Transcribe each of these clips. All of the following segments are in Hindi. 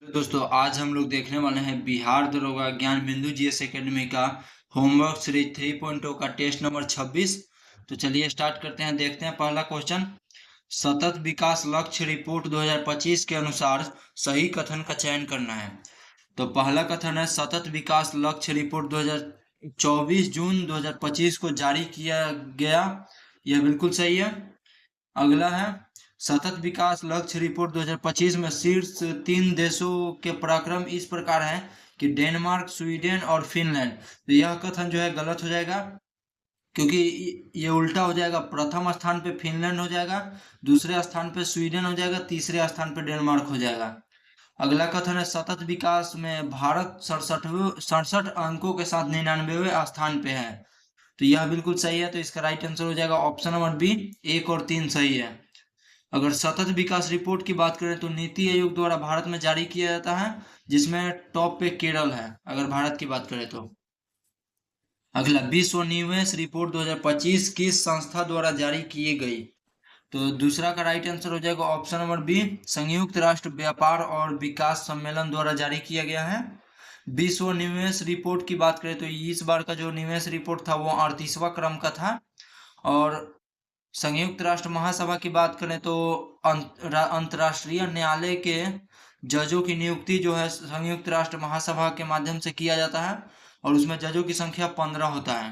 दोस्तों आज हम लोग देखने वाले हैं बिहार दरोगा ज्ञान बिंदु जीएस एकेडमी का होमवर्क सीरीज 3.0 का टेस्ट नंबर 26। तो चलिए स्टार्ट करते हैं। देखते हैं पहला क्वेश्चन। सतत विकास लक्ष्य रिपोर्ट 2025 के अनुसार सही कथन का चयन करना है। तो पहला कथन है सतत विकास लक्ष्य रिपोर्ट 2024 जून 2025 को जारी किया गया। यह बिल्कुल सही है। अगला है सतत विकास लक्ष्य रिपोर्ट 2025 में शीर्ष 3 देशों के पराक्रम इस प्रकार हैं कि डेनमार्क, स्वीडन और फिनलैंड। तो यह कथन जो है गलत हो जाएगा, क्योंकि ये उल्टा हो जाएगा। प्रथम स्थान पे फिनलैंड हो जाएगा, दूसरे स्थान पे स्वीडन हो जाएगा, तीसरे स्थान पे डेनमार्क हो जाएगा। अगला कथन है सतत विकास में भारत 67 अंकों के साथ 99वें स्थान पे है। तो यह बिल्कुल सही है। तो इसका राइट आंसर हो जाएगा ऑप्शन नंबर बी, 1 और 3 सही है। अगर सतत विकास रिपोर्ट की बात करें तो नीति आयोग द्वारा भारत में जारी किया जाता है, जिसमें टॉप पे केरल है अगर भारत की बात करें तो। अगला विश्व निवेश रिपोर्ट 2025 किस संस्था द्वारा जारी की गई। तो दूसरा का राइट आंसर हो जाएगा ऑप्शन नंबर बी, संयुक्त राष्ट्र व्यापार और विकास सम्मेलन द्वारा जारी किया गया है। विश्व निवेश रिपोर्ट की बात करें तो इस बार का जो निवेश रिपोर्ट था वो 38वां क्रम का था। और संयुक्त राष्ट्र महासभा की बात करें तो अंतर्राष्ट्रीय न्यायालय के जजों की नियुक्ति जो है संयुक्त राष्ट्र महासभा के माध्यम से किया जाता है, और उसमें जजों की संख्या 15 होता है।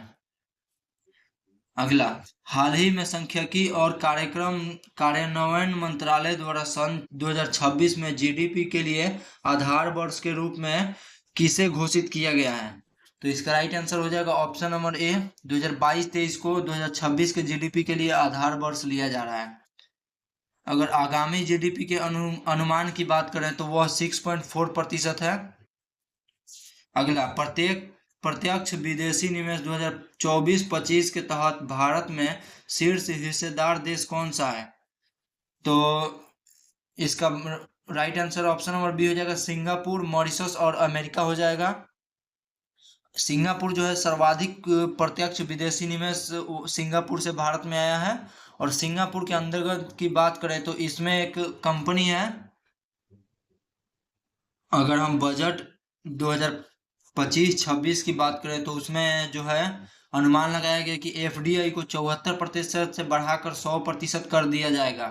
अगला, हाल ही में सांख्यिकी और कार्यक्रम कार्यान्वयन मंत्रालय द्वारा सन 2026 में जीडीपी के लिए आधार वर्ष के रूप में किसे घोषित किया गया है। तो इसका राइट आंसर हो जाएगा ऑप्शन नंबर ए, 2022-23 को 2026 के जीडीपी के लिए आधार वर्ष लिया जा रहा है। अगर आगामी जीडीपी के अनुमान की बात करें तो वह 6.4% है। अगला, प्रत्यक्ष विदेशी निवेश 2024-25 के तहत भारत में शीर्ष हिस्सेदार देश कौन सा है। तो इसका right answer option number B हो जाएगा, सिंगापुर, मॉरिशस और अमेरिका हो जाएगा। सिंगापुर जो है सर्वाधिक प्रत्यक्ष विदेशी निवेश सिंगापुर से भारत में आया है। और सिंगापुर के अंतर्गत की बात करें तो इसमें एक कंपनी है। अगर हम बजट 2025-26 की बात करें तो उसमें जो है अनुमान लगाया गया कि एफडीआई को 74% से बढ़ाकर 100% कर दिया जाएगा।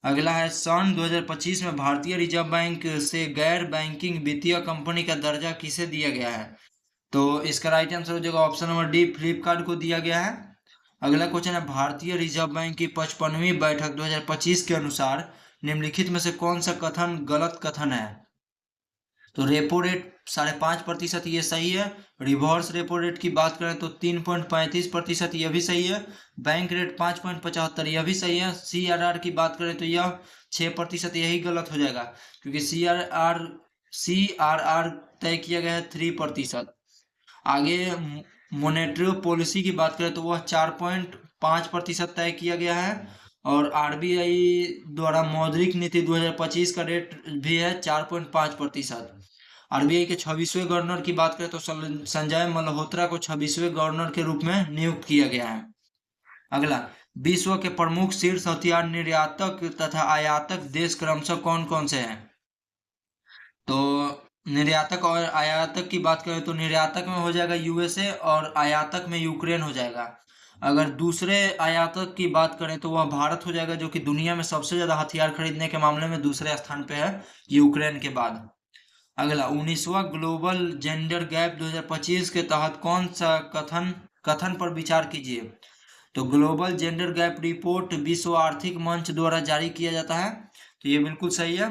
अगला है सन 2025 में भारतीय रिजर्व बैंक से गैर बैंकिंग वित्तीय कंपनी का दर्जा किसे दिया गया है। तो इसका राइट आंसर हो जाएगा ऑप्शन नंबर डी, फ्लिपकार्ट को दिया गया है। अगला क्वेश्चन है भारतीय रिजर्व बैंक की 55वीं बैठक 2025 के अनुसार निम्नलिखित में से कौन सा कथन गलत कथन है। तो रेपो रेट 5.5% ये सही है। रिवर्स रेपो रेट की बात करें तो 3.35% यह भी सही है। बैंक रेट 5.75 यह भी सही है। CRR की बात करें तो यह 6%, यही गलत हो जाएगा, क्योंकि CRR तय किया गया है 3%। आगे मॉनेटरी पॉलिसी की बात करें तो वह 4.5% तय किया गया है। और आरबीआई द्वारा मौद्रिक नीति 2025 का रेट भी है 4.5%। आरबीआई के 26वें गवर्नर की बात करें तो संजय मल्होत्रा को 26वें गवर्नर के रूप में नियुक्त किया गया है। अगला, विश्व के प्रमुख शीर्ष हथियार निर्यातक तथा आयातक देश क्रमशः कौन कौन से हैं। तो निर्यातक और आयातक की बात करें तो निर्यातक में हो जाएगा यूएसए और आयातक में यूक्रेन हो जाएगा। अगर दूसरे आयातक की बात करें तो वह भारत हो जाएगा, जो कि दुनिया में सबसे ज्यादा हथियार खरीदने के मामले में दूसरे स्थान पे है, यूक्रेन के बाद। अगला, 19वां ग्लोबल जेंडर गैप 2025 के तहत कौन सा कथन पर विचार कीजिए। तो ग्लोबल जेंडर गैप रिपोर्ट विश्व आर्थिक मंच द्वारा जारी किया जाता है। तो ये बिल्कुल सही है।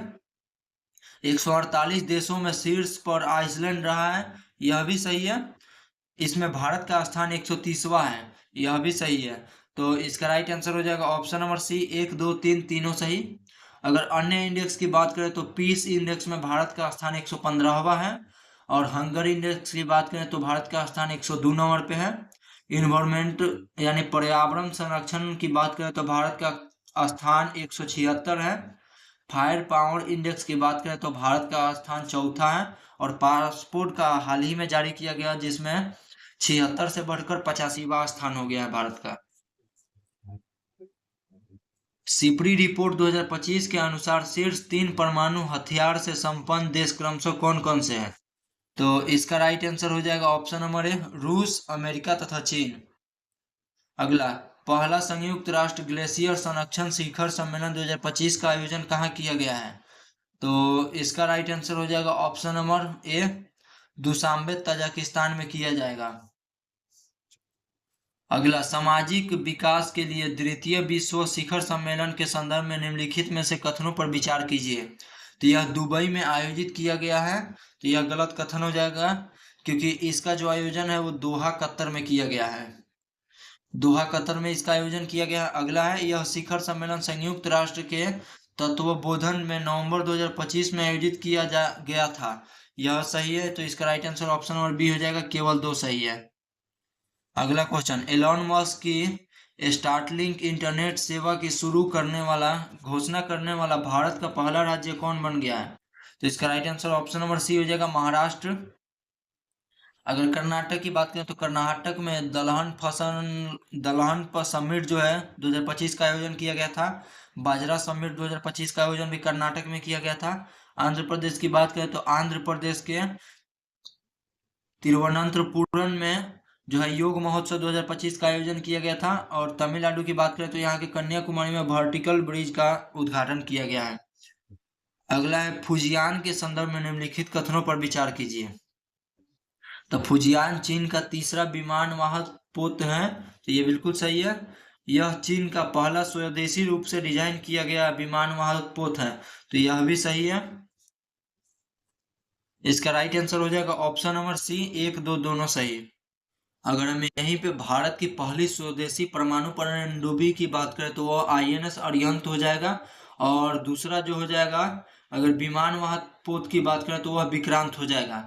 148 देशों में शीर्ष पर आइसलैंड रहा है, यह भी सही है। इसमें भारत का स्थान 130वां है, यह भी सही है। तो इसका राइट आंसर हो जाएगा ऑप्शन नंबर सी, 1, 2, 3 तीनों सही। अगर अन्य इंडेक्स की बात करें तो पीस इंडेक्स में भारत का स्थान 115वां है। और हंगर इंडेक्स की बात करें तो भारत का स्थान 102 नंबर पे है। इन्वायरमेंट यानी पर्यावरण संरक्षण की बात करें तो भारत का स्थान 176 है। फायर पावर इंडेक्स की बात करें तो भारत का स्थान 4था है। और पासपोर्ट का हाल ही में जारी किया गया, जिसमें 76 से बढ़कर 85वां स्थान हो गया है भारत का। सिपरी रिपोर्ट 2025 के अनुसार शीर्ष 3 परमाणु हथियार से संपन्न देश क्रमशः कौन कौन से हैं? तो इसका राइट आंसर हो जाएगा ऑप्शन नंबर ए, रूस, अमेरिका तथा चीन। अगला, पहला संयुक्त राष्ट्र ग्लेशियर संरक्षण शिखर सम्मेलन 2025 का आयोजन कहाँ किया गया है? तो इसका राइट आंसर हो जाएगा option number A, Dushanbe Tajikistan में किया जाएगा। अगला, सामाजिक विकास के लिए द्वितीय विश्व शिखर सम्मेलन के संदर्भ में निम्नलिखित में से कथनों पर विचार कीजिए। तो यह दुबई में आयोजित किया गया है, तो यह गलत कथन हो जाएगा क्योंकि इसका जो आयोजन है वो दोहा कतर में किया गया है। दोहा कतर में इसका आयोजन किया गया है। अगला है, यह शिखर सम्मेलन संयुक्त राष्ट्र के तत्वबोधन में नवंबर 2025 में आयोजित किया गया था। यह सही है, तो इसका right answer option number B हो जाएगा, केवल 2 सही है। अगला क्वेश्चन, एलोन मस्क की स्टारलिंक इंटरनेट सेवा की शुरू करने वाला घोषणा करने वाला भारत का पहला राज्य कौन बन गया है? तो इसका right answer option number C हो जाएगा, महाराष्ट्र। अगर कर्नाटक की बात करें तो कर्नाटक में दलहन पर समिट जो है 2025 का आयोजन किया गया था। बाजरा समिट 2025 का आयोजन भी कर्नाटक में किया गया था। आंध्र प्रदेश की बात करें तो आंध्र प्रदेश के तिरुवनंतपुरम में जो है योग महोत्सव 2025 का आयोजन किया गया था। और तमिलनाडु की बात करें तो यहाँ के कन्याकुमारी में वर्टिकल ब्रिज का उद्घाटन किया गया है। अगला है, फुजियान के संदर्भ में निम्नलिखित कथनों पर विचार कीजिए। तो फुजियान चीन का तीसरा विमानवाहक पोत है, तो ये बिल्कुल सही है। यह चीन का पहला स्वदेशी रूप से डिजाइन किया गया विमानवाहक पोत है, तो यह भी सही है। इसका राइट आंसर हो जाएगा ऑप्शन नंबर सी, 1, 2 दोनों सही। अगर हम यहीं पे भारत की पहली स्वदेशी परमाणु पनडुब्बी की बात करें तो वो INS अरिहंत हो जाएगा। और दूसरा जो हो जाएगा, अगर विमानवाहक पोत की बात करें तो वह विक्रांत हो जाएगा।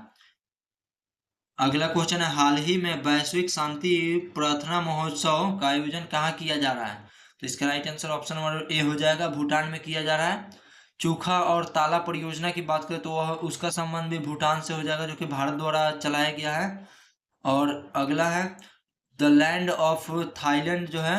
अगला क्वेश्चन है, हाल ही में वैश्विक शांति प्रार्थना महोत्सव का आयोजन कहाँ किया जा रहा है? तो इसका right answer option number A हो जाएगा, भूटान में किया जा रहा है। चूखा और ताला परियोजना की बात करें तो वह उसका संबंध भी भूटान से हो जाएगा, जो कि भारत द्वारा चलाया गया है। और अगला है, द लैंड ऑफ थाईलैंड जो है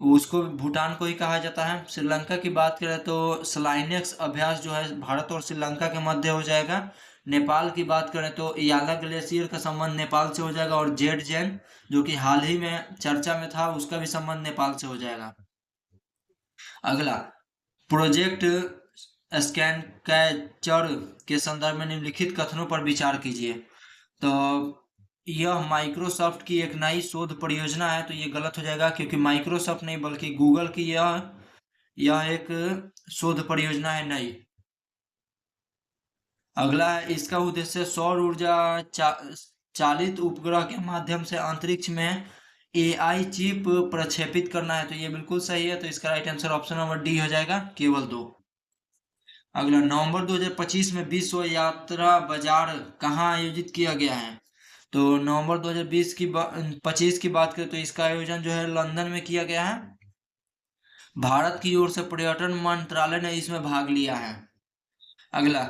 उसको भूटान को ही कहा जाता है। श्रीलंका की बात करें तो स्लाइनेक्स अभ्यास जो है भारत और श्रीलंका के मध्य हो जाएगा। नेपाल की बात करें तो याला ग्लेशियर का संबंध नेपाल से हो जाएगा। और जेड जैन जो कि हाल ही में चर्चा में था, उसका भी संबंध नेपाल से हो जाएगा। अगला, प्रोजेक्ट स्कैन कैचर के संदर्भ में निम्नलिखित कथनों पर विचार कीजिए। तो यह माइक्रोसॉफ्ट की एक नई शोध परियोजना है, तो ये गलत हो जाएगा क्योंकि माइक्रोसॉफ्ट नहीं बल्कि गूगल की यह एक शोध परियोजना है नई। अगला है, इसका उद्देश्य सौर ऊर्जा चालित उपग्रह के माध्यम से अंतरिक्ष में AI चिप प्रक्षेपित करना है, तो ये बिल्कुल सही है। तो इसका right answer option number D हो जाएगा, केवल 2। अगला, नवंबर 2025 में विश्व यात्रा बाजार कहाँ आयोजित किया गया है? तो नवंबर 2025 की बात करें तो इसका आयोजन जो है लंदन में किया गया है। भारत की ओर से पर्यटन मंत्रालय ने इसमें भाग लिया है। अगला,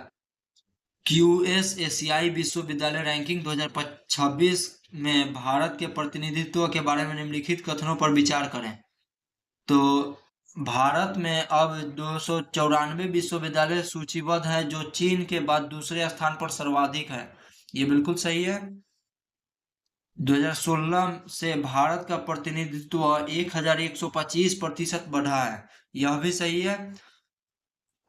QS एशियाई विश्वविद्यालय रैंकिंग 2026 में भारत के प्रतिनिधित्व के बारे में निम्नलिखित कथनों पर विचार करें। तो भारत में अब 294 विश्वविद्यालय सूचीबद्ध है, जो चीन के बाद दूसरे स्थान पर सर्वाधिक है। ये बिल्कुल सही है। 2016 से भारत का प्रतिनिधित्व 1125% बढ़ा है, यह भी सही है।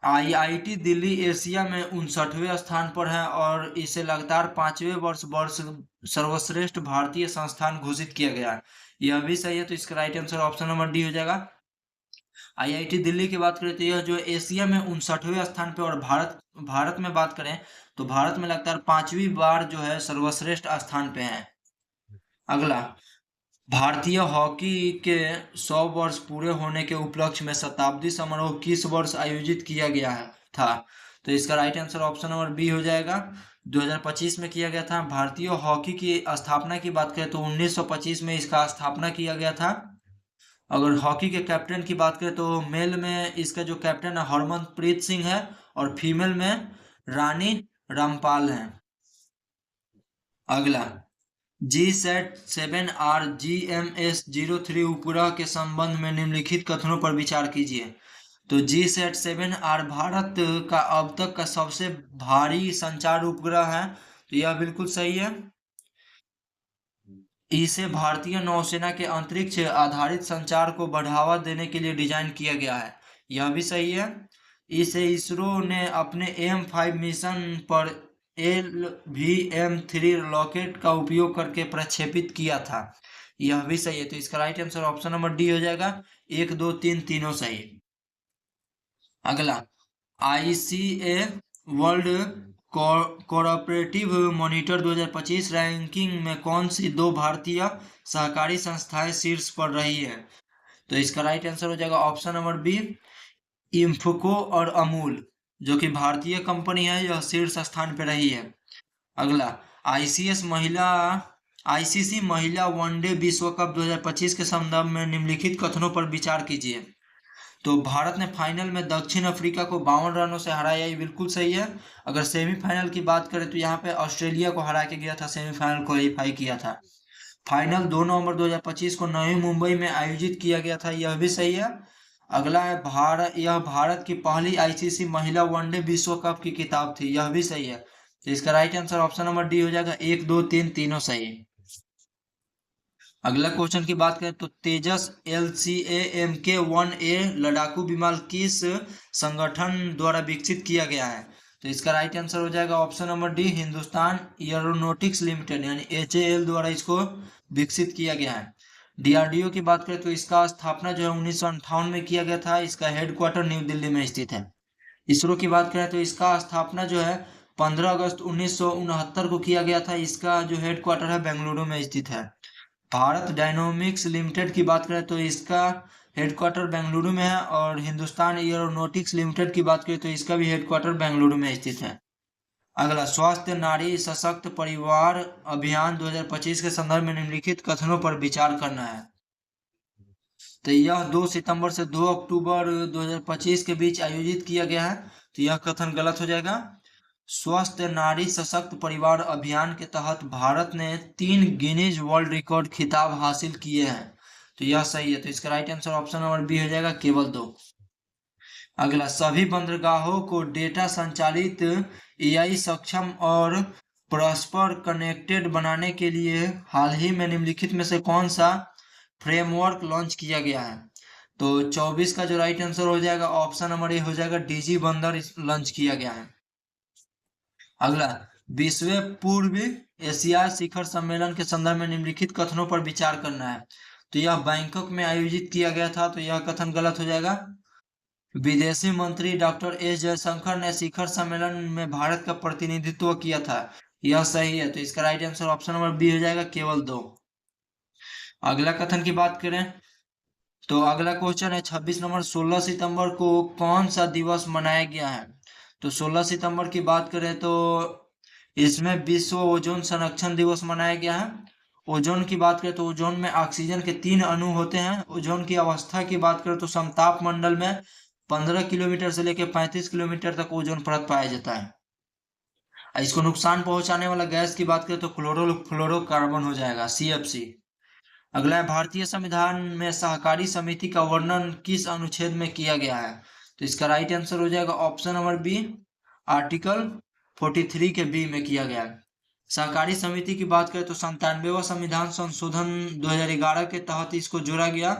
IIT दिल्ली एशिया में 59वें स्थान पर है और इसे लगातार 5वें वर्ष सर्वश्रेष्ठ भारतीय संस्थान घोषित किया गया है, यह भी सही है। तो इसका right answer option number D हो जाएगा। IIT दिल्ली की बात करें तो यह जो एशिया में 59वें स्थान पे, और भारत में बात करें तो भारत में लगातार 5वीं बार जो है सर्वश्रेष्ठ स्थान पे है। अगला, भारतीय हॉकी के 100 वर्ष पूरे होने के उपलक्ष्य में शताब्दी समारोह किस वर्ष आयोजित किया गया था? तो इसका right answer option number B हो जाएगा, 2025 में किया गया था। भारतीय हॉकी की स्थापना की बात करें तो 1925 में इसका स्थापना किया गया था। अगर हॉकी के कैप्टन की बात करें तो मेल में इसका जो कैप्टन है हरमनप्रीत सिंह है और फीमेल में रानी रामपाल है। अगला, GSAT-7R GMS-03 उपग्रह के संबंध में निम्नलिखित कथनों पर विचार कीजिए। तो GSAT-7R भारत का अब तक का सबसे भारी संचार उपग्रह है, तो यह बिल्कुल सही है। इसे भारतीय नौसेना के अंतरिक्ष आधारित संचार को बढ़ावा देने के लिए डिजाइन किया गया है, यह भी सही है। इसे इसरो ने अपने AM-5 मिशन पर LVM-3 रॉकेट का उपयोग करके प्रक्षेपित किया था, यह भी सही है। तो इसका right answer option number D हो जाएगा। 1, 2, 3 तीनों सही। अगला, ICA world cooperative monitor 2025 ranking में कौन सी दो भारतीय सहकारी संस्थाएं शीर्ष पर रही है? तो इसका राइट आंसर हो जाएगा ऑप्शन नंबर बी, इम्फको और अमूल, जो कि भारतीय कंपनी है, यह शीर्ष स्थान पर रही है। अगला, ICC महिला वनडे विश्व कप 2025 के संदर्भ में निम्नलिखित कथनों पर विचार कीजिए। तो भारत ने फाइनल में दक्षिण अफ्रीका को 52 रनों से हराया, ये बिल्कुल सही है। अगर सेमीफाइनल की बात करें तो यहाँ पे ऑस्ट्रेलिया को हरा के गया था, सेमीफाइनल क्वालिफाई किया था। फाइनल 2 नवंबर 2025 को नई मुंबई में आयोजित किया गया था, यह भी सही है। अगला है यह भारत की पहली ICC महिला वनडे विश्व कप की किताब थी, यह भी सही है। तो इसका right answer option number D हो जाएगा। 1, 2, 3 तीनों सही है। अगला क्वेश्चन की बात करें तो तेजस LCA-MK-1A लड़ाकू विमान किस संगठन द्वारा विकसित किया गया है? तो इसका राइट आंसर हो जाएगा option number D, Hindustan aeronautics limited यानी HAL द्वारा इसको विकसित किया गया है। DRDO की बात करें तो इसका स्थापना जो है 1958 में किया गया था। इसका हेडक्वार्टर न्यू दिल्ली में स्थित है। इसरो की बात करें तो इसका स्थापना जो है 15 अगस्त 1969 को किया गया था। इसका जो हेडक्वार्टर है बेंगलुरु में स्थित है। भारत डायनामिक्स लिमिटेड की बात करें तो इसका हेडक्वार्टर बेंगलुरु में है, और हिंदुस्तान एरोनॉटिक्स लिमिटेड की बात करें तो इसका भी हेडक्वार्टर बेंगलुरु में स्थित है। अगला, स्वस्थ नारी सशक्त परिवार अभियान 2025 के संदर्भ में निम्नलिखित कथनों पर विचार करना है। तो यह 2 सितंबर से 2 अक्टूबर 2025 के बीच आयोजित किया गया है, तो यह कथन गलत हो जाएगा। स्वस्थ नारी सशक्त परिवार अभियान के तहत भारत ने 3 गिनीज वर्ल्ड रिकॉर्ड खिताब हासिल किए हैं, तो यह सही है। तो इसका right answer option number B हो जाएगा, केवल 2। अगला, सभी बंदरगाहों को डेटा संचालित AI सक्षम और परस्पर कनेक्टेड बनाने के लिए हाल ही में निम्नलिखित में से कौन सा फ्रेमवर्क लॉन्च किया गया है? तो 24 का जो राइट आंसर हो जाएगा ऑप्शन नंबर ए हो जाएगा, DG बंदर लॉन्च किया गया है। अगला, विश्व पूर्व एशिया शिखर सम्मेलन के संदर्भ में निम्नलिखित कथनों पर विचार करना है। तो यह बैंकॉक में आयोजित किया गया था, तो यह कथन गलत हो जाएगा। विदेशी मंत्री डॉक्टर एस जयशंकर ने शिखर सम्मेलन में भारत का प्रतिनिधित्व किया था, यह सही है। तो इसका right answer option number B हो जाएगा, केवल 2। अगला कथन की बात करें तो अगला क्वेश्चन है 26 नंबर, 16 सितंबर को कौन सा दिवस मनाया गया है? तो 16 सितंबर की बात करें तो इसमें विश्व ओजोन संरक्षण दिवस मनाया गया है। ओजोन की बात करें तो ओजोन में ऑक्सीजन के 3 अणु होते हैं। ओजोन की अवस्था की बात करें तो समताप मंडल में 15 किलोमीटर से लेकर 35 किलोमीटर तक ओजोन परत पाया जाता है। इसको नुकसान पहुंचाने वाला गैस की बात करें तो क्लोरोफ्लोरोकार्बन हो जाएगा, CFC। अगला है, भारतीय संविधान में सहकारी समिति का वर्णन किस अनुच्छेद में किया गया है? तो इसका राइट आंसर हो जाएगा ऑप्शन नंबर बी, आर्टिकल 43 के बी में किया गया है। सहकारी समिति की बात करें तो 97वां संविधान संशोधन 2011 के तहत इसको जोड़ा गया।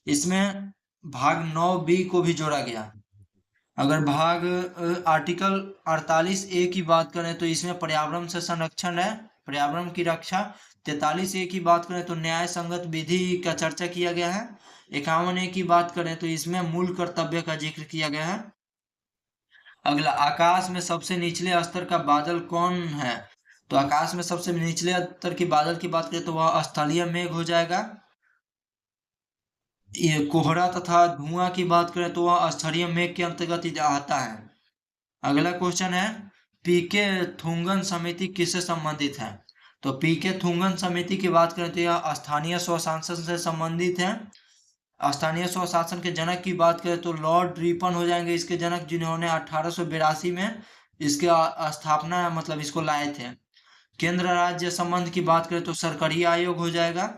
इसमें भाग 9B को भी जोड़ा गया। अगर भाग आर्टिकल 48A की बात करें तो इसमें पर्यावरण से संरक्षण है, पर्यावरण की रक्षा। 43A की बात करें तो न्याय संगत विधि का चर्चा किया गया है। 51A की बात करें तो इसमें मूल कर्तव्य का जिक्र किया गया है। अगला, आकाश में सबसे निचले स्तर का बादल कौन है? तो आकाश में सबसे निचले स्तर की बादल की बात करें तो वह स्थलीय मेघ हो जाएगा। ये कोहरा तथा धुआं की बात करें तो वह स्थलीय मेघ के अंतर्गत आता है। अगला क्वेश्चन है, पीके थुंगन समिति किससे संबंधित है? तो पीके थुंगन समिति की बात करें तो यह स्थानीय स्वशासन से संबंधित है। स्थानीय स्वशासन के जनक की बात करें तो लॉर्ड रिपन हो जाएंगे इसके जनक, जिन्होंने 1882 में इसके स्थापना मतलब इसको लाए थे। केंद्र राज्य संबंध की बात करें तो सरकारी आयोग हो जाएगा।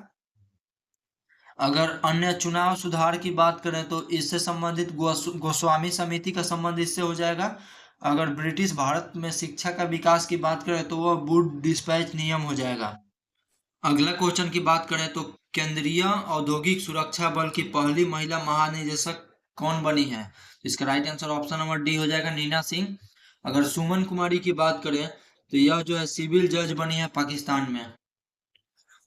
अगर अन्य चुनाव सुधार की बात करें तो इससे संबंधित गोस्वामी समिति का संबंध इससे हो जाएगा। अगर ब्रिटिश भारत में शिक्षा का विकास की बात करें तो वह वुड डिस्पैच नियम हो जाएगा। अगला क्वेश्चन की बात करें तो केंद्रीय औद्योगिक सुरक्षा बल की पहली महिला महानिदेशक कौन बनी है? इसका right answer option number D हो जाएगा, नीना सिंह। अगर सुमन कुमारी की बात करें तो यह जो है सिविल जज बनी है पाकिस्तान में।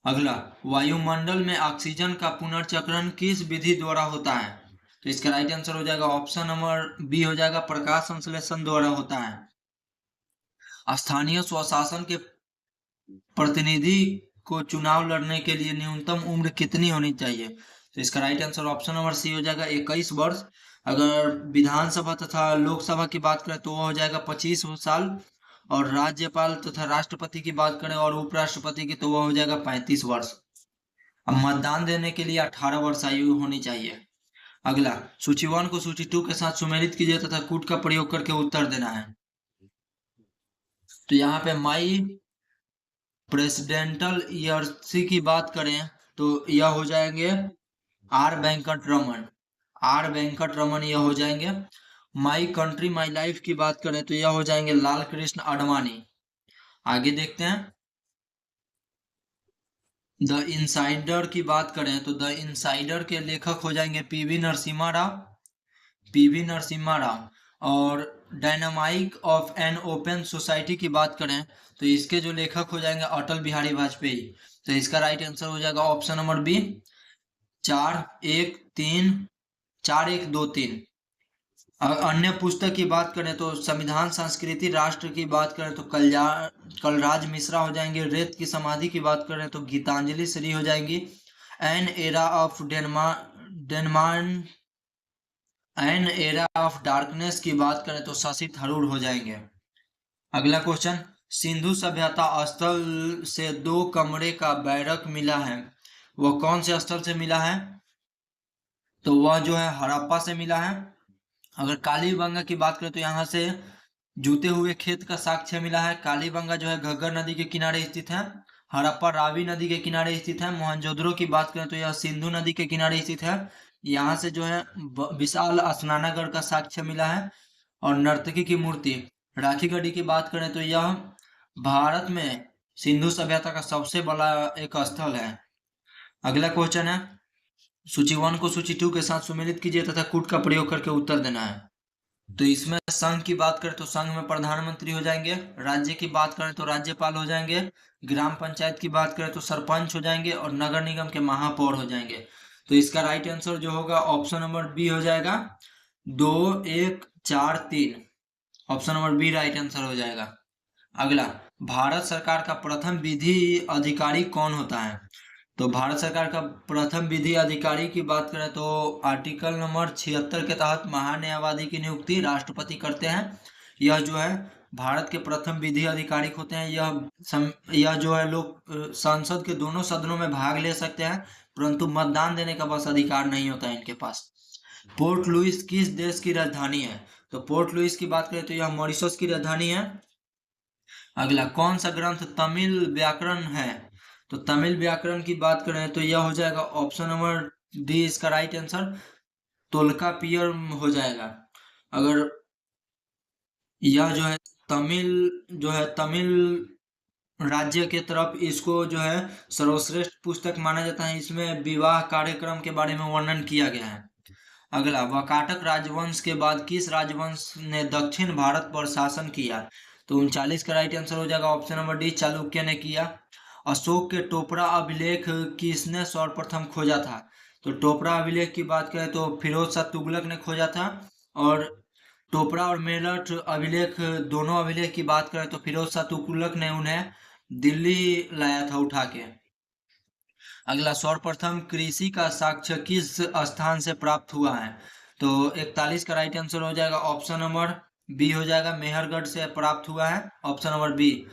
अगला, वायुमंडल में ऑक्सीजन का पुनर्चक्रण किस विधि द्वारा होता है? तो इसका राइट आंसर हो जाएगा ऑप्शन नंबर बी हो जाएगा, प्रकाश संश्लेषण द्वारा होता है। स्थानीय स्वशासन के प्रतिनिधि को चुनाव लड़ने के लिए न्यूनतम उम्र कितनी होनी चाहिए? तो इसका right answer option number C हो जाएगा, 21 वर्ष। अगर विधानसभा तथा लोकसभा की बात करें तो वह हो जाएगा 25 साल। और राज्यपाल तथा राष्ट्रपति की बात करें और उपराष्ट्रपति की तो वह हो जाएगा 35 वर्ष। अब मतदान देने के लिए 18 वर्ष आयु होनी चाहिए। अगला, सूची 1 को सूची 2 के साथ सुमेलित कीजिए तथा कूट का प्रयोग करके उत्तर देना है। तो यहाँ पे माई प्रेसिडेंटल ईयर्सी की बात करें तो यह हो जाएंगे आर वेंकट रमन। आर वेंकट रमन यह हो जाएंगे। माई कंट्री माई लाइफ की बात करें तो यह हो जाएंगे लाल कृष्ण आडवाणी। आगे देखते हैं, द इनसाइडर की बात करें तो द इनसाइडर के लेखक हो जाएंगे पीवी नरसिम्हा राव। पीवी नरसिम्हा राव। और dynamic of an open society की बात करें तो इसके जो लेखक हो जाएंगे अटल बिहारी वाजपेयी। तो इसका राइट आंसर हो जाएगा ऑप्शन नंबर बी, 4-1-2-3। अन्य पुस्तक की बात करें तो संविधान संस्कृति राष्ट्र की बात करें तो कलराज मिश्रा हो जाएंगे। रेत की समाधि की बात करें तो गीतांजलि श्री हो जाएंगी। An era of an era of darkness की बात करें तो शशि थरूर हो जाएंगे। अगला क्वेश्चन, सिंधु सभ्यता स्थल से 2 कमरे का बैरक मिला है, वह कौन से स्थल से मिला है? तो वह जो है हड़प्पा से मिला है। अगर कालीबंगा की बात करें तो यहाँ से जूते हुए खेत का साक्ष्य मिला है। कालीबंगा जो है घग्गर नदी के किनारे स्थित है। हड़प्पा रावी नदी के किनारे स्थित है। मोहनजोदड़ो की बात करें तो यह सिंधु नदी के किनारे स्थित है। यहाँ से जो है विशाल स्नानागार का साक्ष्य मिला है। और नर्तकी की मूर्ति राखीगढ़ी की बात करें तो यह भारत में सिंधु सभ्यता का सबसे बड़ा एक स्थल है। अगला क्वेश्चन है, सूची 1 को सूची 2 के साथ सुमेलित कीजिए तथा कूट का प्रयोग करके उत्तर देना है। तो इसमें संघ की बात करें तो संघ में प्रधानमंत्री हो जाएंगे। राज्य की बात करें तो राज्यपाल हो जाएंगे। ग्राम पंचायत की बात करें तो सरपंच हो जाएंगे और नगर निगम के महापौर हो जाएंगे। तो इसका राइट आंसर जो होगा ऑप्शन नंबर बी हो जाएगा, 2-1-4-3। Option number B right answer हो जाएगा। अगला, भारत सरकार का प्रथम विधि अधिकारी कौन होता है? तो भारत सरकार का प्रथम विधि अधिकारी की बात करें तो आर्टिकल नंबर 76 के तहत महान्यायवादी की नियुक्ति राष्ट्रपति करते हैं। यह जो है भारत के प्रथम विधि अधिकारी होते हैं। यह जो है लोग संसद के दोनों सदनों में भाग ले सकते हैं, परंतु मतदान देने का बस अधिकार नहीं होता है इनके पास। पोर्ट लुइस किस देश की राजधानी है? तो पोर्ट लुइस की बात करें तो यह मॉरिशस की राजधानी है। अगला, कौन सा ग्रंथ तमिल व्याकरण है? तो तमिल व्याकरण की बात करें तो यह हो जाएगा ऑप्शन नंबर डी, इसका राइट आंसर तोल्कापियर हो जाएगा। अगर यह जो है तमिल राज्य के तरफ इसको जो है सर्वश्रेष्ठ पुस्तक माना जाता है। इसमें विवाह कार्यक्रम के बारे में वर्णन किया गया है। अगला, वाकाटक राजवंश के बाद किस राजवंश ने दक्षिण भारत पर शासन किया? तो 39 का राइट आंसर हो जाएगा ऑप्शन नंबर डी, चालुक्य ने किया। अशोक के टोपरा अभिलेख किसने सर्वप्रथम खोजा था? तो टोपरा अभिलेख की बात करें तो फिरोज शाह तुगलक ने खोजा था। और टोपरा और मेरठ अभिलेख, दोनों अभिलेख की बात करें तो फिरोज शाह तुगलक ने उन्हें दिल्ली लाया था उठा के। अगला, सर्वप्रथम कृषि का साक्ष्य किस स्थान से प्राप्त हुआ है? तो 41 का राइट आंसर हो जाएगा ऑप्शन नंबर बी हो जाएगा, मेहरगढ़ से प्राप्त हुआ है। Option number B.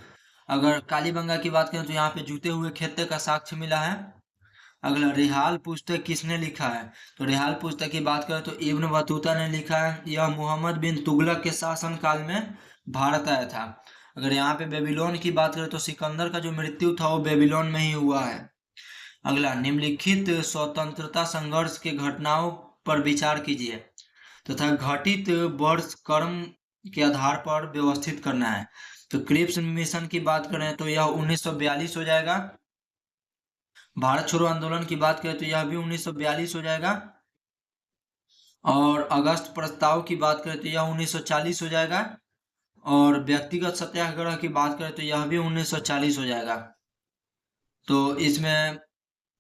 अगर कालीबंगा की बात करें तो यहाँ पे जूते हुए खेते का साक्ष्य मिला है। अगला, रिहाल पुस्तक किसने लिखा है? तो रिहाल पुस्तक की बात करें तो इब्न बतूता ने लिखा है। यह मोहम्मद बिन तुगलक के शासन काल में भारत आया था। अगर यहाँ पे बेबीलोन की बात करें तो सिकंदर का जो मृत्यु था वो बेबीलोन में ही हुआ है। अगला, निम्नलिखित स्वतंत्रता संघर्ष के घटनाओं पर विचार कीजिए तथा घटित वर्ष क्रम के आधार पर व्यवस्थित करना है। तो क्रिप्स मिशन की बात करें तो यह 1942 हो जाएगा। भारत छोड़ो आंदोलन की बात करें तो यह भी 1942 हो जाएगा। और अगस्त प्रस्ताव की बात करें तो यह 1940 हो जाएगा। और व्यक्तिगत सत्याग्रह की बात करें तो यह भी 1940 हो जाएगा। तो इसमें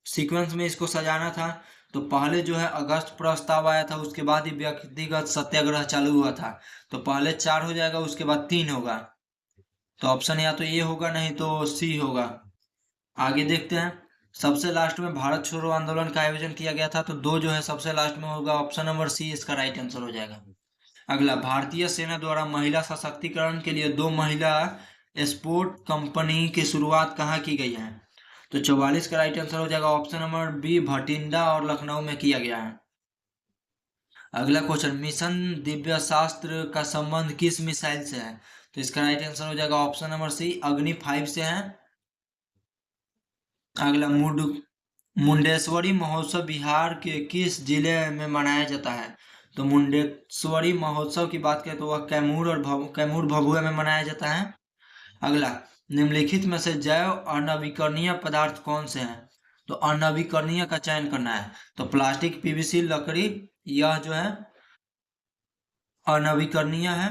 सीक्वेंस में इसको सजाना था। तो पहले जो है अगस्त प्रस्ताव आया था, उसके बाद ही व्यक्तिगत सत्याग्रह चालू हुआ था। तो पहले 4 हो जाएगा, उसके बाद 3 होगा। तो ऑप्शन या तो ए होगा, नहीं तो सी होगा। आगे देखते हैं। सबसे लास्ट में भारत छोड़ो आंदोलन का आयोजन किया गया था, तो 2 जो है सबसे लास्ट में होगा। ऑप्शन नंबर सी इसका राइट आंसर हो जाएगा। अगला, भारतीय सेना द्वारा महिला सशक्तिकरण के लिए 2 महिला स्पोर्ट कंपनी की शुरुआत कहाँ की गई है? तो 44 का राइट आंसर हो जाएगा। ऑप्शन नंबर बी भटिंडा और लखनऊ में किया गया है। अगला क्वेश्चन, मिशन दिव्य शास्त्र का संबंध किस मिसाइल से है? तो इसका राइट आंसर हो जाएगा ऑप्शन नंबर सी अग्नि 5 से है। अगला, मुंडेश्वरी महोत्सव बिहार के किस जिले में मनाया जाता है? तो मुंडेश्वरी महोत्सव की बात करें तो वह कैमूर और कैमूर भभुआ में मनाया जाता है। अगला, निम्नलिखित में से जैव अनवीकरणीय पदार्थ कौन से हैं? तो अनवीकरणीय का चयन करना है। तो प्लास्टिक, पीवीसी, लकड़ी, यह जो है अनवीकरणीय है।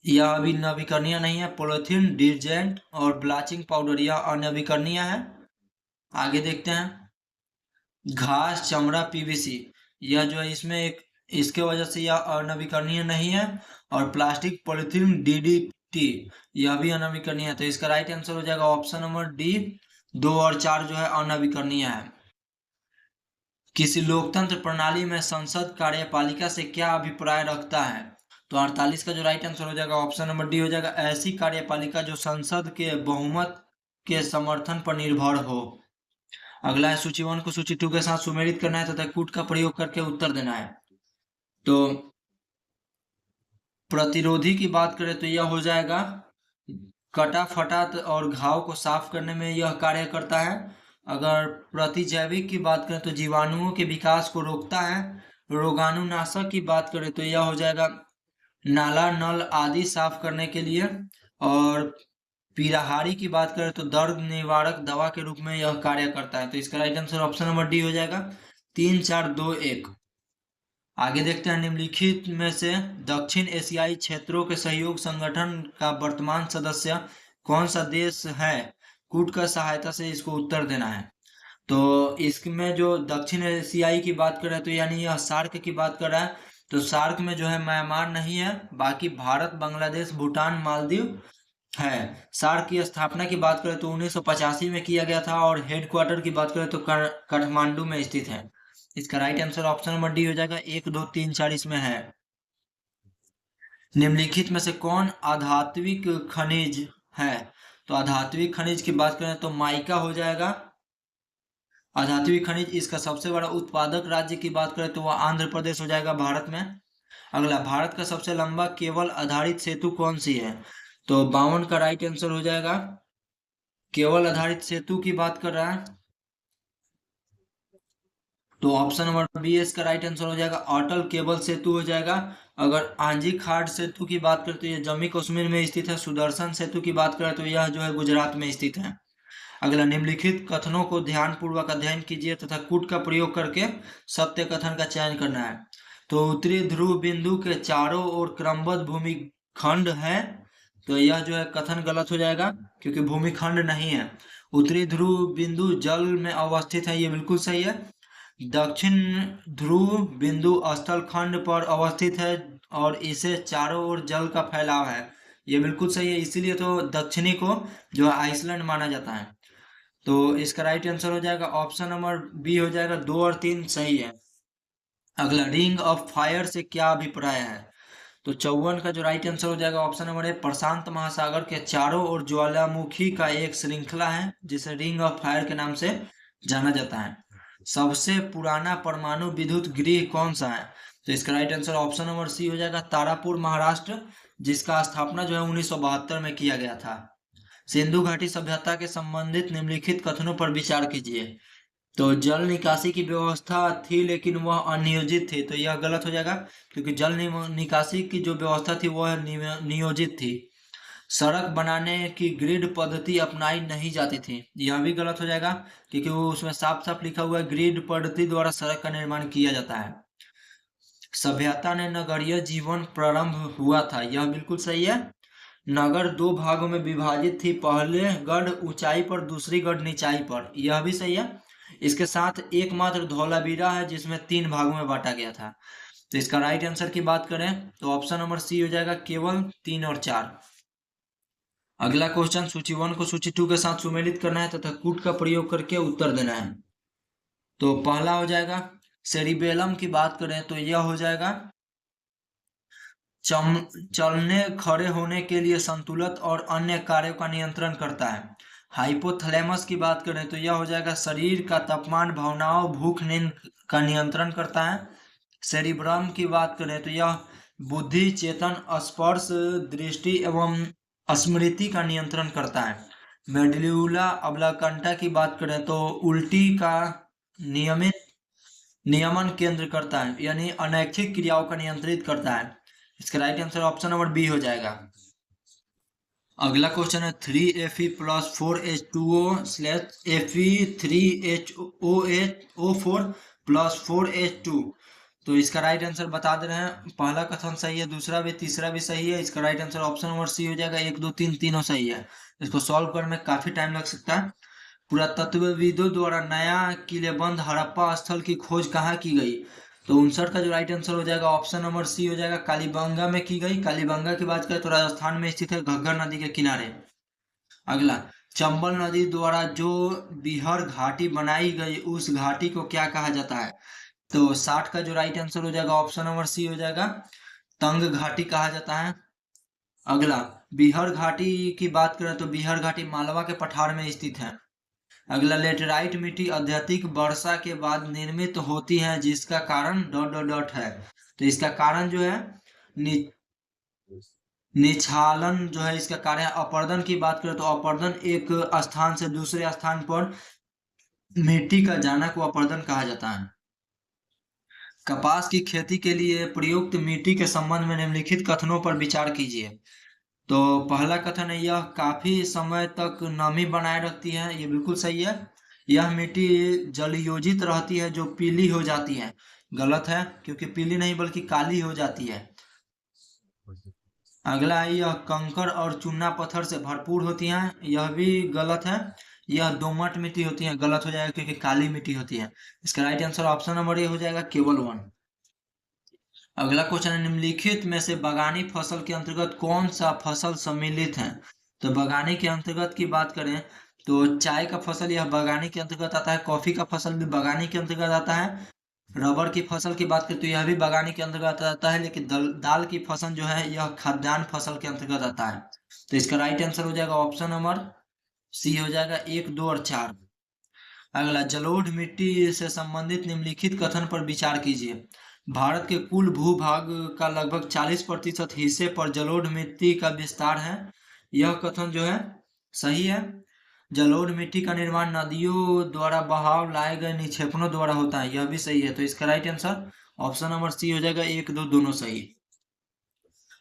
यह अभी नवीकरणीय नहीं है। पॉलिथीन, डिटर्जेंट और ब्लीचिंग पाउडर यह अनवीकरणीय है। आगे देखते हैं। घास, चमड़ा, पीवीसी, यह जो है इसमें एक इसके वजह से यह अनवीकरणीय नहीं है। और प्लास्टिक, पॉलिथीन, डीडीटी यह भी अनवीकरणीय है। तो इसका राइट आंसर हो जाएगा ऑप्शन नंबर डी 2 और 4 जो है अनवीकरणीय है। किसी लोकतंत्र प्रणाली में संसद कार्यपालिका से क्या अभिप्राय रखता है? तो 48 का जो राइट आंसर हो जाएगा ऑप्शन नंबर डी हो जाएगा। ऐसी कार्यपालिका जो संसद के बहुमत के समर्थन पर निर्भर हो। अगला है, सूची 1 को सूची 2 के साथ सुमेलित करना है तथा कूट का प्रयोग करके उत्तर देना है। तो प्रतिरोधी की बात करें तो यह हो जाएगा कटा फटा और घाव को साफ करने में यह कार्य करता है। अगर प्रतिजैविक की बात करें तो जीवाणुओं के विकास को रोकता है। रोगाणुनाशक की बात करें तो यह हो जाएगा नाला, नल आदि साफ करने के लिए। और पीराहारी की बात करें तो दर्द निवारक दवा के रूप में यह कार्य करता है। तो इसका right answer option number D हो जाएगा। 3, 4, 2, 1। आगे देखते हैं। निम्नलिखित में से दक्षिण एशियाई क्षेत्रों के सहयोग संगठन का वर्तमान सदस्य कौन सा देश है? कूट का सहायता से इसको उत्तर देना है। तो इसमें जो दक्षिण एशियाई की बात कर रहे हैं तो यानी यह सार्क की बात कर रहा है। तो सार्क में जो है म्यांमार नहीं है, बाकी भारत, बांग्लादेश, भूटान, मालदीव है। सार्क की स्थापना की बात करें तो 1985 में किया गया था। और हेडक्वार्टर की बात करें तो काठमांडू में स्थित है। इसका right answer option number D हो जाएगा। 1, 2, 3, 4 इसमें है। निम्नलिखित में से कौन आधात्विक खनिज है? तो आधात्विक खनिज की बात करें तो माइका हो जाएगा आधात्विक खनिज। इसका सबसे बड़ा उत्पादक राज्य की बात करें तो वह आंध्र प्रदेश हो जाएगा भारत में। अगला, भारत का सबसे लंबा केबल आधारित सेतु कौन सी है? तो 52 का राइट आंसर हो जाएगा। केबल आधारित सेतु की बात कर रहा है तो ऑप्शन नंबर बी इसका राइट आंसर हो जाएगा। अटल केबल सेतु हो जाएगा। अगर आंजी खाड़ सेतु की बात करें तो यह जम्मू कश्मीर में स्थित है। सुदर्शन सेतु की बात करें तो यह जो है गुजरात में स्थित है। अगला, निम्नलिखित कथनों को ध्यानपूर्वक अध्ययन कीजिए तथा कूट का प्रयोग करके सत्य कथन का चयन करना है। तो उत्तरी ध्रुव बिंदु के चारों ओर क्रमबद्ध भूमिखंड है। तो यह जो है कथन गलत हो जाएगा क्योंकि भूमिखंड नहीं है। उत्तरी ध्रुव बिंदु जल में अवस्थित है, ये बिल्कुल सही है। दक्षिण ध्रुव बिंदु स्थल खंड पर अवस्थित है और इसे चारों ओर जल का फैलाव है, ये बिल्कुल सही है। इसीलिए तो दक्षिणी को जो है आइसलैंड माना जाता है। तो इसका राइट आंसर हो जाएगा ऑप्शन नंबर बी हो जाएगा। 2 और 3 सही है। अगला, रिंग ऑफ फायर से क्या अभिप्राय है? तो 54 का जो राइट आंसर हो जाएगा ऑप्शन नंबर ए प्रशांत महासागर के चारों ओर ज्वालामुखी का एक श्रृंखला है जिसे रिंग ऑफ फायर के नाम से जाना जाता है। सबसे पुराना परमाणु विद्युत गृह कौन सा है? तो इसका right answer option number C हो जाएगा तारापुर, महाराष्ट्र। जिसका स्थापना जो है 1972 में किया गया था। सिंधु घाटी सभ्यता के संबंधित निम्नलिखित कथनों पर विचार कीजिए। तो जल निकासी की व्यवस्था थी लेकिन वह अनियोजित थी, तो यह गलत हो जाएगा, क्योंकि जल निकासी की जो व्यवस्था थी वह नियोजित थी। सड़क बनाने की ग्रिड पद्धति अपनाई नहीं जाती थी, यह भी गलत हो जाएगा, क्योंकि वो उसमें साफ साफ लिखा हुआ है ग्रिड पद्धति द्वारा सड़क का निर्माण किया जाता है। सभ्यता ने नगरीय जीवन प्रारंभ हुआ था, यह बिल्कुल सही है। नगर दो भागों में विभाजित थी, पहले गढ़ ऊंचाई पर, दूसरी गढ़ निचाई पर, यह भी सही है। इसके साथ एकमात्र धौलावीरा है जिसमें 3 भागों में बांटा गया था। तो इसका राइट आंसर की बात करें तो ऑप्शन नंबर सी हो जाएगा, केवल 3 और 4। अगला क्वेश्चन, सूची 1 को सूची 2 के साथ सुमेलित करना है तथा कूट का प्रयोग करके उत्तर देना है। तो पहला हो जाएगा सेरिबेलम की बात करें तो यह हो जाएगा चलने खड़े होने के लिए संतुलित और अन्य कार्यों का नियंत्रण करता है। हाइपोथैलेमस की बात करें तो यह हो जाएगा शरीर का तापमान, भावनाओं, भूख, नींद का नियंत्रण करता है। सेरिब्रम की बात करें तो यह बुद्धि, चेतन, स्पर्श, दृष्टि एवं स्मृति का नियंत्रण करता है। मेडुला ऑब्लांका की बात करें तो उल्टी का नियमन केंद्र करता है, यानी अनैच्छिक क्रियाओं का नियंत्रित करता है। इसका right answer option number B हो जाएगा। अगला क्वेश्चन है 3Fe plus 4H2O slash Fe3HOO4 plus 4H2। तो इसका राइट आंसर बता दे रहे हैं, पहला कथन सही है, दूसरा भी, तीसरा भी सही है। इसका right answer option number C हो जाएगा, 1 2 3 तीनों सही है। इसको सॉल्व करने में काफी टाइम लग सकता है। पुरातत्वविदों द्वारा नया किलेबंद हड़प्पा स्थल की खोज कहाँ की गई? तो 59 का जो राइट आंसर हो जाएगा ऑप्शन नंबर सी हो जाएगा, कालीबंगा में की गई। कालीबंगा की बात करें तो राजस्थान में स्थित है, घग्गर नदी के किनारे। अगला, चंबल नदी द्वारा जो बिहर घाटी बनाई गई उस घाटी को क्या कहा जाता है? तो 60 का जो राइट आंसर हो जाएगा ऑप्शन नंबर सी हो जाएगा, तंग घाटी कहा जाता है। अगला, बिहर घाटी की बात करें तो बिहर घाटी मालवा के पठार में स्थित है। अगला, लेटेराइट मिट्टी अत्यधिक वर्षा के बाद निर्मित होती है जिसका कारण डॉट डॉट डॉट है। तो इसका कारण जो है निछालन जो है, इसका कारण अपरदन की बात करें तो अपरदन एक स्थान से दूसरे स्थान पर मिट्टी का जाना को अपरदन कहा जाता है। कपास की खेती के लिए प्रयुक्त मिट्टी के संबंध में निम्नलिखित कथनों पर विचार कीजिए। तो पहला कथन है, यह काफी समय तक नमी बनाए रखती है, ये बिल्कुल सही है। यह मिट्टी जलयोजित रहती है जो पीली हो जाती है, गलत है, क्योंकि पीली नहीं बल्कि काली हो जाती है। अगला है, यह कंकड़ और चूना पत्थर से भरपूर होती हैं, यह भी गलत है। यह दोमट मिट्टी होती है, गलत हो जाएगा क्योंकि काली मिट्टी होती है। इसका right answer option number A हो जाएगा, केवल 1। अगला क्वेश्चन है, निम्नलिखित में से बागानी फसल के अंतर्गत कौन सा फसल सम्मिलित है? तो बागानी के अंतर्गत की बात करें तो चाय का फसल यह बागानी के अंतर्गत आता है, कॉफी का फसल भी बागानी के अंतर्गत आता है, रबर की फसल की बात करें तो यह भी बागानी के अंतर्गत आता है, लेकिन दाल की फसल जो है यह खाद्यान्न फसल के अंतर्गत आता है। तो इसका राइट आंसर हो जाएगा ऑप्शन नंबर सी हो जाएगा, 1 2 और 4। अगला, जलोढ़ मिट्टी से संबंधित निम्नलिखित कथन पर विचार कीजिए। भारत के कुल भूभाग का लगभग 40% हिस्से पर जलोढ़ मिट्टी का विस्तार है, यह कथन जो है सही है। जलोढ़ मिट्टी का निर्माण नदियों द्वारा बहाव लाए गए निक्षेपणों द्वारा होता है, यह भी सही है। तो इसका right answer option number C हो जाएगा, 1 2 दोनों सही।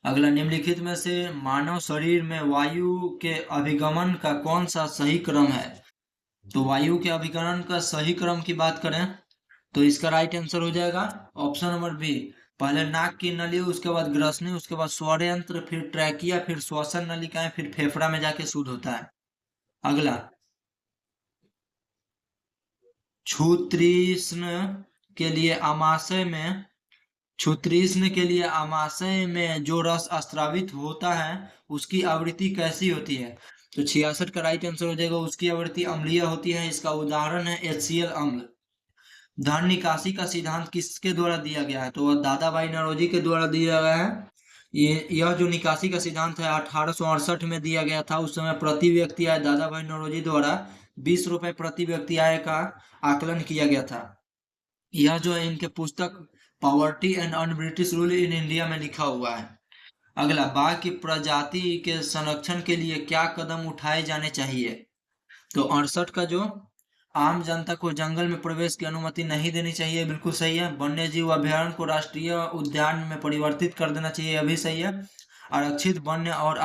अगला, निम्नलिखित में से मानव शरीर में वायु के अभिगमन का कौन सा सही क्रम है? तो वायु के अभिगमन का सही क्रम की बात करें तो इसका राइट आंसर हो जाएगा ऑप्शन नंबर बी, पहले नाक की नली, उसके बाद ग्रसनी, उसके बाद स्वरयंत्र, फिर ट्रैकिया, फिर श्वसन नलिकाएं, फिर फेफड़ा में जाके शुद्ध होता है। अगला, क्षुतृष्ण के लिए आमाशय में जो रस स्रावित होता है उसकी आवृत्ति कैसी होती है? तो 66 का राइट आंसर हो जाएगा, उसकी आवृत्ति अम्लीय होती है। इसका उदाहरण है HCl अम्ल। धन निकासी का सिद्धांत किसके द्वारा दिया गया है? तो दादा भाई नौरोजी के द्वारा दिया गया है। यह जो निकासी का सिद्धांत है 1868 में दिया गया था। उस समय प्रति व्यक्ति आय दादा भाई नौरोजी द्वारा 20 रुपए प्रति व्यक्ति आय का आकलन किया गया था। यह जो है इनके पुस्तक poverty and un British rule in India में लिखा हुआ है। अगला, बाघ की प्रजाति के संरक्षण के लिए क्या कदम उठाए जाने चाहिए? तो 68 का जो आम जनता को जंगल में प्रवेश की अनुमति नहीं देनी चाहिए, बिल्कुल सही है। वन्य जीव अभयारण्य को राष्ट्रीय उद्यान में परिवर्तित कर देना चाहिए, अभी सही है। आरक्षित वन्य और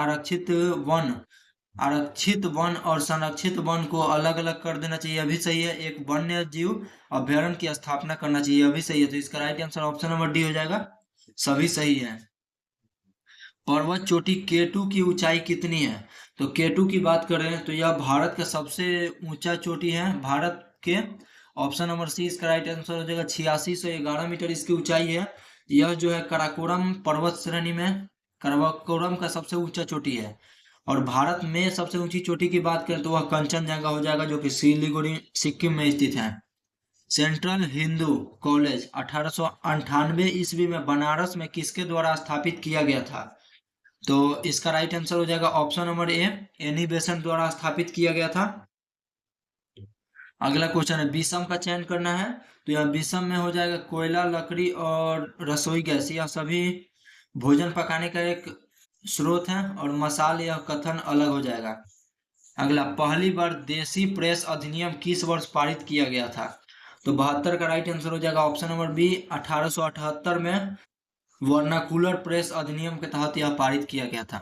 आरक्षित वन और संरक्षित वन को अलग अलग कर देना चाहिए, अभी सही है। एक वन्य जीव अभयारण्य की स्थापना करना चाहिए, अभी सही है। तो इसका right answer option number D हो जाएगा, सभी सही है। पर्वत चोटी केटू की ऊंचाई कितनी है? तो केटू की बात करें तो यह भारत का सबसे ऊंचा चोटी है, भारत के। ऑप्शन नंबर सी इसका राइट आंसर हो जाएगा, 8611 मीटर इसकी ऊंचाई है। यह जो है काराकोरम पर्वत श्रेणी में काराकोरम का सबसे ऊंचा चोटी है। और भारत में सबसे ऊंची चोटी की बात करें तो वह कंचनजंगा हो जाएगा, जो कि सिलीगुड़ी सिक्किम में स्थित है। सेंट्रल हिंदू कॉलेज 1898 ईस्वी में बनारस में किसके द्वारा स्थापित किया गया था? तो इसका राइट आंसर हो जाएगा option number A, Annie Besant द्वारा स्थापित किया गया था। अगला क्वेश्चन है, विषम का चयन करना है। तो यह विषम में हो जाएगा कोयला, लकड़ी और रसोई गैस, यह सभी भोजन पकाने का एक स्रोत है। और मसाल यह कथन अलग हो जाएगा। अगला, पहली बार देसी प्रेस अधिनियम किस वर्ष पारित किया गया था? तो 72 का राइट आंसर हो जाएगा ऑप्शन नंबर बी, 1878 में वर्नाकुलर प्रेस अधिनियम के तहत यह पारित किया गया था।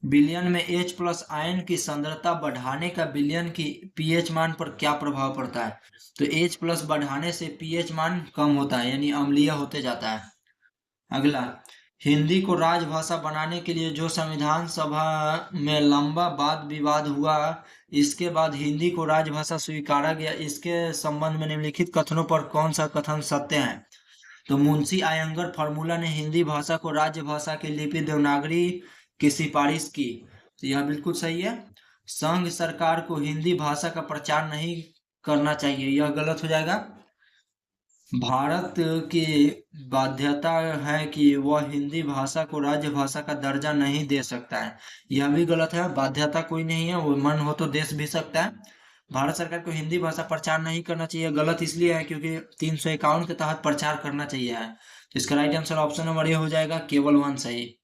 विलयन में H प्लस आयन की सांद्रता बढ़ाने का विलयन की pH मान पर क्या प्रभाव पड़ता है? तो H प्लस बढ़ाने से pH मान कम होता है, यानी अम्लीय होते जाता है। अगला, हिंदी को राजभाषा बनाने के लिए जो संविधान सभा में लंबा वाद विवाद हुआ, इसके बाद हिंदी को राजभाषा स्वीकारा गया, इसके संबंध में निम्नलिखित कथनों पर कौन सा कथन सत्य है? तो मुंशी आयंगर फार्मूला ने हिंदी भाषा को राज्य भाषा की लिपि देवनागरी की सिफारिश की, तो यह बिल्कुल सही है। संघ सरकार को हिंदी भाषा का प्रचार नहीं करना चाहिए, यह गलत हो जाएगा। भारत की बाध्यता है कि वह हिंदी भाषा को राज्य भाषा का दर्जा नहीं दे सकता है, यह भी गलत है। बाध्यता कोई नहीं है, वो मन हो तो दे भी सकता है। भारत सरकार को हिंदी भाषा प्रचार नहीं करना चाहिए, गलत इसलिए है क्योंकि 351 के तहत प्रचार करना चाहिए है। तो इसका right answer option number A हो जाएगा, केवल 1 सही।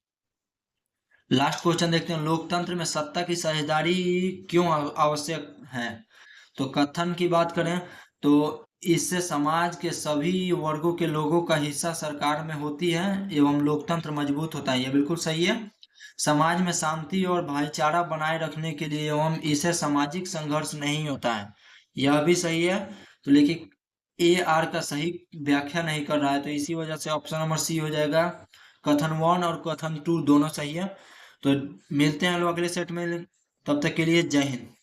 लास्ट क्वेश्चन देखते हैं, लोकतंत्र में सत्ता की साझेदारी क्यों आवश्यक है? तो कथन की बात करें तो इससे समाज के सभी वर्गों के लोगों का हिस्सा सरकार में होती है एवं लोकतंत्र मजबूत होता है, यह बिल्कुल सही है। समाज में शांति और भाईचारा बनाए रखने के लिए एवं इसे सामाजिक संघर्ष नहीं होता है, यह भी सही है। तो लेकिन ए आर का सही व्याख्या नहीं कर रहा है, तो इसी वजह से ऑप्शन नंबर सी हो जाएगा। कथन 1 और कथन 2 दोनों सही है। तो मिलते हैं लोग अगले सेट में, तब तक के लिए जय हिंद।